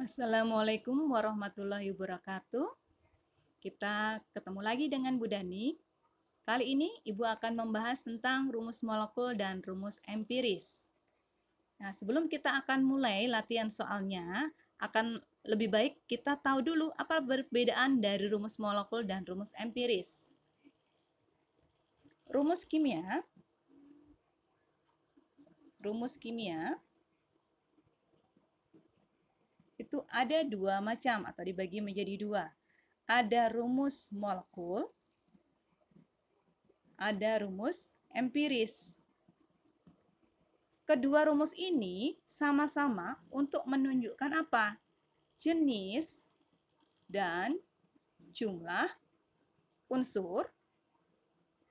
Assalamualaikum warahmatullahi wabarakatuh. Kita ketemu lagi dengan Bu Dani. Kali ini Ibu akan membahas tentang rumus molekul dan rumus empiris. Nah, sebelum kita akan mulai latihan soalnya, akan lebih baik kita tahu dulu apa perbedaan dari rumus molekul dan rumus empiris. Rumus kimia itu ada dua macam atau dibagi menjadi dua. Ada rumus molekul, ada rumus empiris. Kedua rumus ini sama-sama untuk menunjukkan apa? Jenis dan jumlah unsur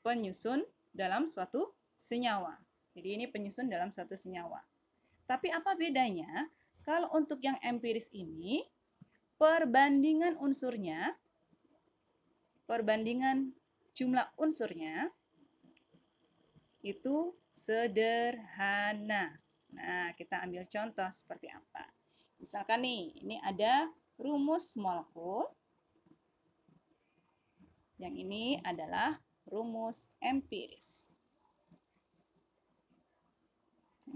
penyusun dalam suatu senyawa. Jadi ini penyusun dalam suatu senyawa. Tapi apa bedanya? Kalau untuk yang empiris ini, perbandingan jumlah unsurnya itu sederhana. Nah, kita ambil contoh seperti apa. Misalkan nih, ini ada rumus molekul. Yang ini adalah rumus empiris.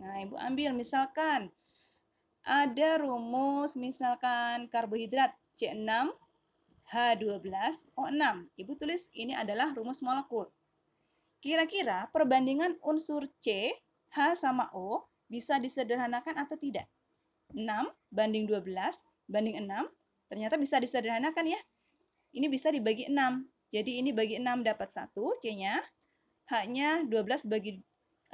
Nah, Ibu ambil misalkan ada rumus misalkan karbohidrat C6H12O6. Ibu tulis ini adalah rumus molekul. Kira-kira perbandingan unsur C, H sama O bisa disederhanakan atau tidak? 6 banding 12 banding 6, ternyata bisa disederhanakan ya. Ini bisa dibagi 6. Jadi ini bagi 6 dapat 1 C-nya. H-nya 12 bagi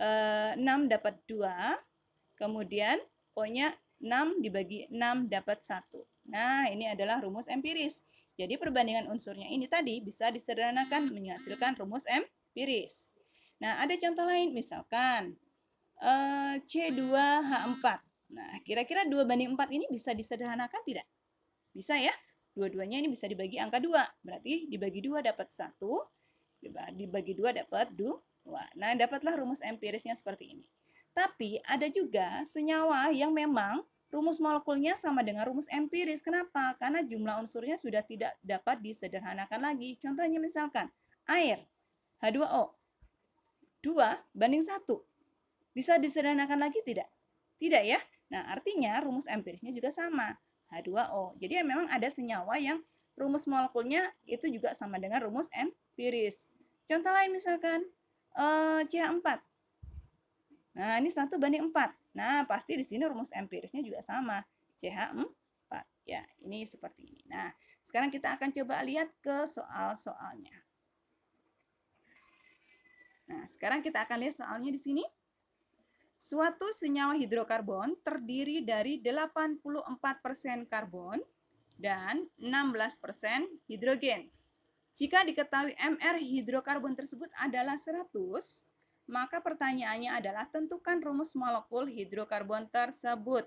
6 dapat 2. Kemudian O-nya 6 dibagi 6 dapat 1. Nah, ini adalah rumus empiris. Jadi perbandingan unsurnya ini tadi bisa disederhanakan menghasilkan rumus empiris. Nah, ada contoh lain misalkan C2H4. Nah, kira-kira 2 banding 4 ini bisa disederhanakan tidak? Bisa ya. Dua-duanya ini bisa dibagi angka 2. Berarti dibagi 2 dapat 1. Dibagi 2 dapat 2. Nah, dapatlah rumus empirisnya seperti ini. Tapi ada juga senyawa yang memang rumus molekulnya sama dengan rumus empiris. Kenapa? Karena jumlah unsurnya sudah tidak dapat disederhanakan lagi. Contohnya misalkan air, H2O. 2 banding 1. Bisa disederhanakan lagi tidak? Tidak ya. Nah, artinya rumus empirisnya juga sama. H2O. Jadi memang ada senyawa yang rumus molekulnya itu juga sama dengan rumus empiris. Contoh lain misalkan CH4. Nah, ini 1 banding 4. Nah, pasti di sini rumus empirisnya juga sama. CH4. Ya, ini seperti ini. Nah, sekarang kita akan coba lihat ke soal-soalnya. Nah, sekarang kita akan lihat soalnya di sini. Suatu senyawa hidrokarbon terdiri dari 84% karbon dan 16% hidrogen. Jika diketahui MR hidrokarbon tersebut adalah 100, maka pertanyaannya adalah tentukan rumus molekul hidrokarbon tersebut.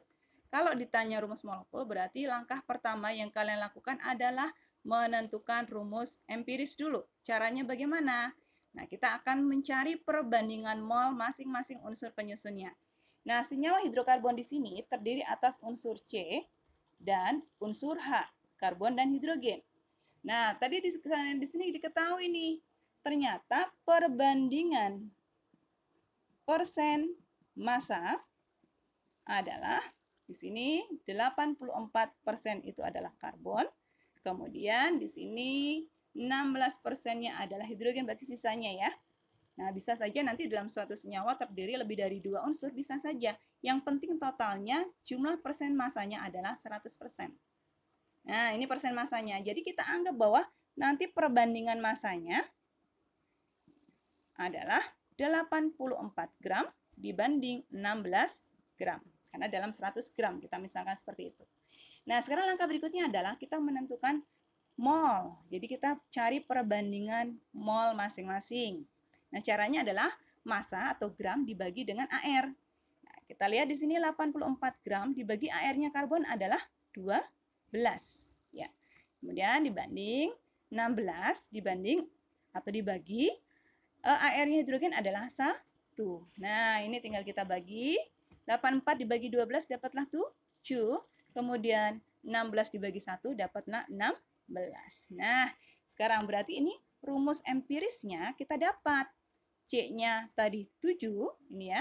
Kalau ditanya rumus molekul, berarti langkah pertama yang kalian lakukan adalah menentukan rumus empiris dulu. Caranya bagaimana? Nah, kita akan mencari perbandingan mol masing-masing unsur penyusunnya. Nah, senyawa hidrokarbon di sini terdiri atas unsur C dan unsur H, karbon dan hidrogen. Nah, tadi di sini diketahui nih, ternyata perbandingan persen massa adalah di sini 84% itu adalah karbon, kemudian di sini 16%-nya adalah hidrogen, berarti sisanya ya. Nah, bisa saja nanti dalam suatu senyawa terdiri lebih dari 2 unsur, bisa saja. Yang penting totalnya jumlah persen masanya adalah 100%. Nah, ini persen masanya. Jadi kita anggap bahwa nanti perbandingan masanya adalah 84 gram dibanding 16 gram. Karena dalam 100 gram, kita misalkan seperti itu. Nah, sekarang langkah berikutnya adalah kita menentukan mol. Jadi kita cari perbandingan mol masing-masing. Nah, caranya adalah massa atau gram dibagi dengan AR. Nah, kita lihat di sini 84 gram dibagi AR-nya karbon adalah 12. Ya. Kemudian dibanding 16 dibanding atau dibagi AR-nya hidrogen adalah 1. Nah, ini tinggal kita bagi. 84 dibagi 12 dapatlah 7. Kemudian 16 dibagi 1 dapatlah 16. Nah, sekarang berarti ini rumus empirisnya kita dapat. C-nya tadi 7, ini ya.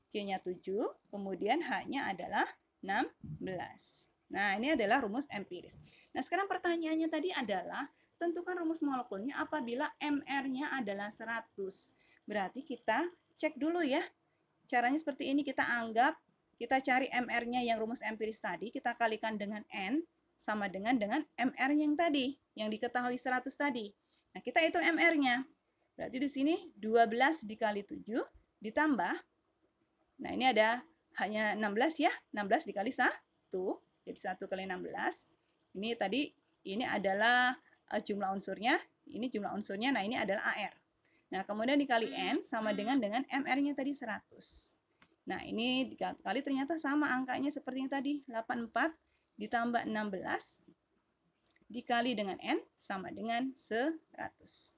C-nya 7, kemudian H-nya adalah 16. Nah, ini adalah rumus empiris. Nah, sekarang pertanyaannya tadi adalah, tentukan rumus molekulnya apabila MR-nya adalah 100. Berarti kita cek dulu ya. Caranya seperti ini, kita anggap, kita cari MR-nya yang rumus empiris tadi, kita kalikan dengan N, sama dengan MR yang tadi, yang diketahui 100 tadi. Nah, kita hitung MR-nya. Berarti di sini 12 dikali 7 ditambah, nah ini ada hanya 16 ya, 16 dikali 1, jadi 1 kali 16. Ini tadi, ini adalah jumlah unsurnya, ini jumlah unsurnya, nah ini adalah AR. Nah, kemudian dikali N sama dengan MR-nya tadi 100. Nah, ini dikali ternyata sama angkanya seperti yang tadi, 84 ditambah 16 dikali dengan N sama dengan 100.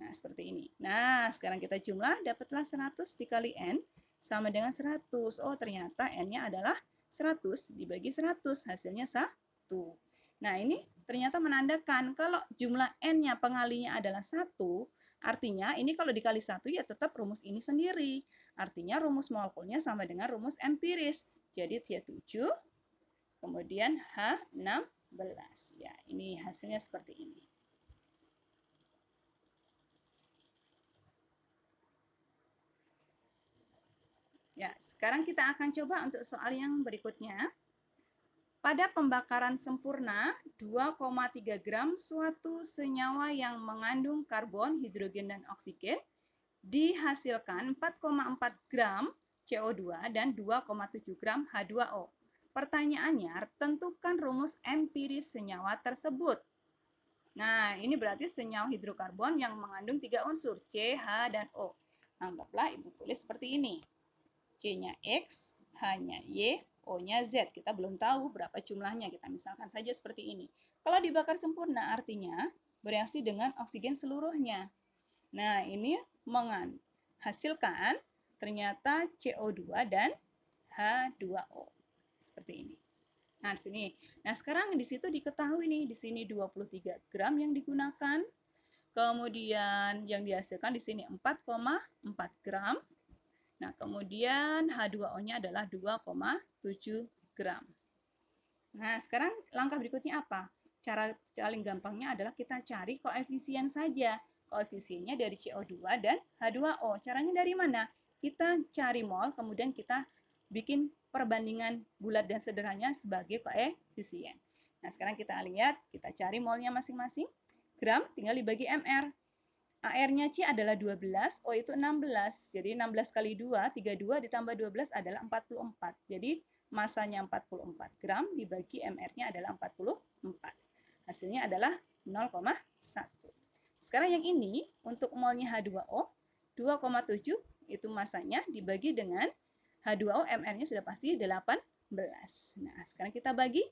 Nah, seperti ini. Nah, sekarang kita jumlah, dapatlah 100 dikali N sama dengan 100. Oh, ternyata N-nya adalah 100 dibagi 100, hasilnya 1. Nah, ini ternyata menandakan kalau jumlah N-nya pengalinya adalah 1, artinya ini kalau dikali 1 ya tetap rumus ini sendiri. Artinya rumus molekulnya sama dengan rumus empiris. Jadi C7, kemudian H16. Ya, ini hasilnya seperti ini. Ya, sekarang kita akan coba untuk soal yang berikutnya. Pada pembakaran sempurna 2,3 gram suatu senyawa yang mengandung karbon, hidrogen, dan oksigen dihasilkan 4,4 gram CO2 dan 2,7 gram H2O. Pertanyaannya, tentukan rumus empiris senyawa tersebut. Nah, ini berarti senyawa hidrokarbon yang mengandung 3 unsur, C, H, dan O. Anggaplah Ibu tulis seperti ini. C-nya X, H-nya Y, O-nya Z. Kita belum tahu berapa jumlahnya. Kita misalkan saja seperti ini. Kalau dibakar sempurna artinya bereaksi dengan oksigen seluruhnya. Nah, ini menghasilkan ternyata CO2 dan H2O. Seperti ini. Nah, di sini. Nah, sekarang di situ diketahui nih, di sini 23 gram yang digunakan. Kemudian yang dihasilkan di sini 4,4 gram. Nah, kemudian H2O-nya adalah 2,7 gram. Nah, sekarang langkah berikutnya apa? Cara paling gampangnya adalah kita cari koefisien saja. Koefisiennya dari CO2 dan H2O. Caranya dari mana? Kita cari mol, kemudian kita bikin perbandingan bulat dan sederhananya sebagai koefisien. Nah, sekarang kita lihat, kita cari molnya masing-masing. Gram tinggal dibagi MR. AR-nya C adalah 12, O itu 16. Jadi 16 kali 2, 32 ditambah 12 adalah 44. Jadi masanya 44 gram dibagi MR-nya adalah 44. Hasilnya adalah 0,1. Sekarang yang ini untuk molnya H2O 2,7 itu masanya dibagi dengan H2O MR-nya sudah pasti 18. Nah, sekarang kita bagi.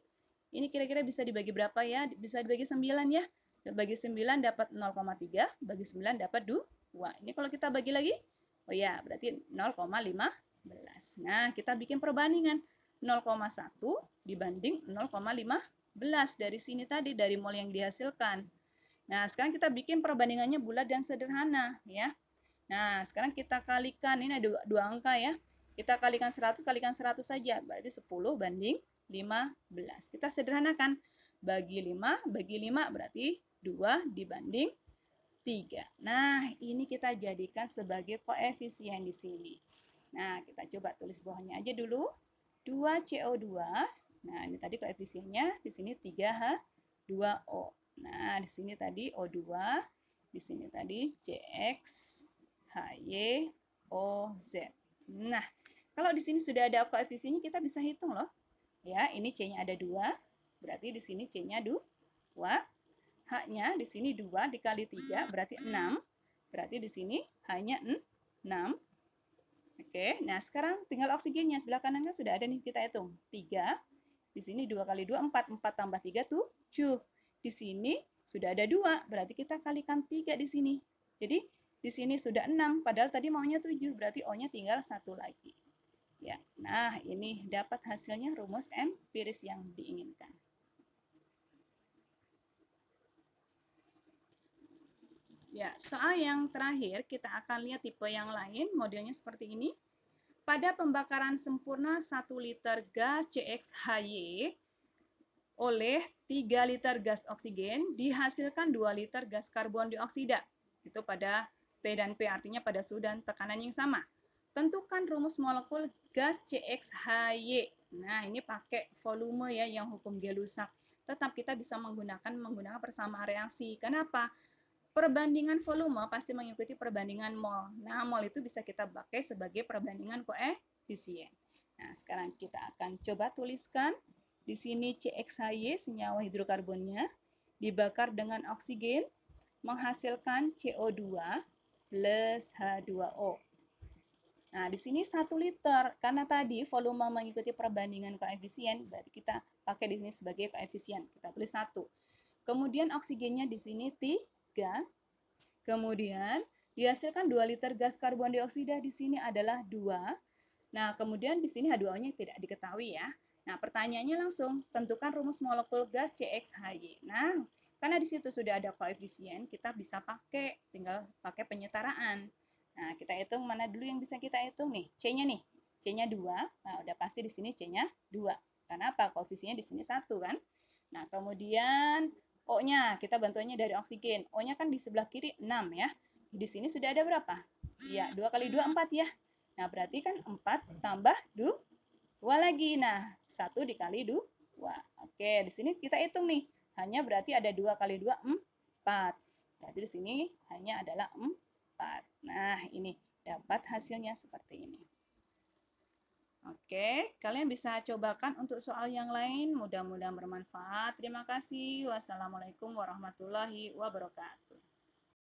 Ini kira-kira bisa dibagi berapa ya? Bisa dibagi 9 ya. Bagi 9 dapat 0,3, bagi 9 dapat 2. Ini kalau kita bagi lagi, oh ya, berarti 0,15. Nah, kita bikin perbandingan. 0,1 dibanding 0,15 dari sini tadi, dari mol yang dihasilkan. Nah, sekarang kita bikin perbandingannya bulat dan sederhana. Ya. Nah, sekarang kita kalikan, ini ada dua angka ya. Kita kalikan 100, kalikan 100 saja, berarti 10 banding 15. Kita sederhanakan. Bagi 5 berarti 2 dibanding 3. Nah, ini kita jadikan sebagai koefisien di sini. Nah, kita coba tulis bawahnya aja dulu. 2CO2. Nah, ini tadi koefisiennya. Di sini 3H2O. Nah, di sini tadi O2. Di sini tadi CX, HY, OZ. Nah, kalau di sini sudah ada koefisiennya, kita bisa hitung loh. Ya, ini C-nya ada 2. Berarti di sini C-nya 2. H-nya di sini 2 dikali 3 berarti 6. Berarti di sini H-nya 6. Oke, nah sekarang tinggal oksigennya. Sebelah kanan kan sudah ada nih, kita hitung. 3. Di sini 2 kali 2, 4. 4 tambah 3, 7. Di sini sudah ada 2. Berarti kita kalikan 3 di sini. Jadi di sini sudah 6. Padahal tadi maunya 7. Berarti O-nya tinggal 1 lagi. Ya, nah ini dapat hasilnya rumus empiris yang diinginkan. Ya, soal yang terakhir kita akan lihat tipe yang lain, modelnya seperti ini. Pada pembakaran sempurna 1 liter gas CXHY oleh 3 liter gas oksigen dihasilkan 2 liter gas karbon dioksida. Itu pada P dan P, artinya pada suhu dan tekanan yang sama. Tentukan rumus molekul gas CXHY. Nah, ini pakai volume ya yang hukum Gay-Lussac. Tetap kita bisa menggunakan persamaan reaksi. Kenapa? Perbandingan volume pasti mengikuti perbandingan mol. Nah, mol itu bisa kita pakai sebagai perbandingan koefisien. Nah, sekarang kita akan coba tuliskan. Di sini CXHY, senyawa hidrokarbonnya, dibakar dengan oksigen, menghasilkan CO2 plus H2O. Nah, di sini 1 liter. Karena tadi volume mengikuti perbandingan koefisien, berarti kita pakai di sini sebagai koefisien. Kita tulis 1. Kemudian oksigennya di sini 3. Kemudian dihasilkan 2 liter gas karbon dioksida, di sini adalah 2. Nah, kemudian di sini H2O-nya tidak diketahui ya. Nah, pertanyaannya langsung, tentukan rumus molekul gas CXHY. Nah, karena di situ sudah ada koefisien, kita bisa tinggal pakai penyetaraan. Nah, kita hitung mana dulu yang bisa kita hitung nih. C-nya nih. C-nya 2. Nah, udah pasti di sini C-nya 2. Karena apa? Koefisiennya di sini 1 kan? Nah, kemudian O-nya, kita bantuannya dari oksigen. O-nya kan di sebelah kiri 6 ya. Di sini sudah ada berapa? Ya, 2 kali 2, 4 ya. Nah, berarti kan 4 tambah 2 lagi. Nah, 1 dikali 2. Oke, di sini kita hitung nih. Hanya berarti ada 2 kali 2, 4. Berarti di sini hanya adalah 4. Nah, ini dapat hasilnya seperti ini. Oke, kalian bisa cobakan untuk soal yang lain. Mudah-mudahan bermanfaat. Terima kasih. Wassalamualaikum warahmatullahi wabarakatuh.